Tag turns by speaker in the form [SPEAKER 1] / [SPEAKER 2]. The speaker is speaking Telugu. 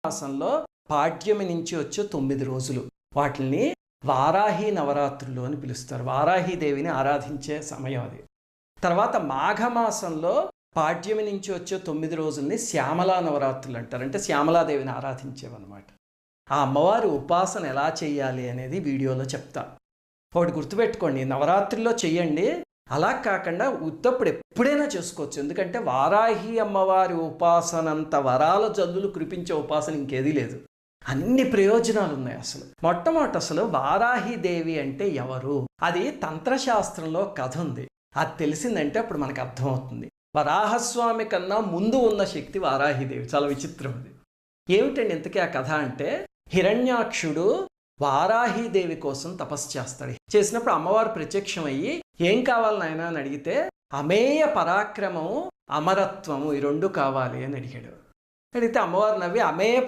[SPEAKER 1] మాసంలో పాడ్యమి నుంచి వచ్చే 9 రోజులు వాటిని వారాహి నవరాత్రులు అని పిలుస్తారు. వారాహీదేవిని ఆరాధించే సమయం అది. తర్వాత మాఘమాసంలో పాడ్యమి నుంచి వచ్చే 9 రోజుల్ని శ్యామలా నవరాత్రులు అంటారు. అంటే శ్యామలాదేవిని ఆరాధించేవన్నమాట. ఆ అమ్మవారి ఉపాసన ఎలా చేయాలి అనేది వీడియోలో చెప్తా. ఒకటి గుర్తుపెట్టుకోండి, నవరాత్రుల్లో చెయ్యండి. అలా కాకుండా ఉత్తప్పుడు ఎప్పుడైనా చేసుకోవచ్చు. ఎందుకంటే వారాహి అమ్మవారి ఉపాసనంత వరాల జల్లులు కురిపించే ఉపాసన ఇంకేదీ లేదు. అన్ని ప్రయోజనాలు ఉన్నాయి. అసలు వారాహిదేవి అంటే ఎవరు? అది తంత్రశాస్త్రంలో కథ ఉంది. అది తెలిసిందంటే అప్పుడు మనకు అర్థమవుతుంది. వరాహస్వామి కన్నా ముందు ఉన్న శక్తి వారాహిదేవి. చాలా విచిత్రం అది. ఏమిటండి ఇంతకీ ఆ కథ అంటే, హిరణ్యాక్షుడు వారాహిదేవి కోసం తపస్సు చేస్తాడు. చేసినప్పుడు అమ్మవారు ప్రత్యక్షమయ్యి ఏం కావాలి నాయనా అని అడిగితే, అమేయ పరాక్రమము అమరత్వము ఈ 2 కావాలి అని అడిగాడు. అడిగితే అమ్మవారు నవ్వి అమేయ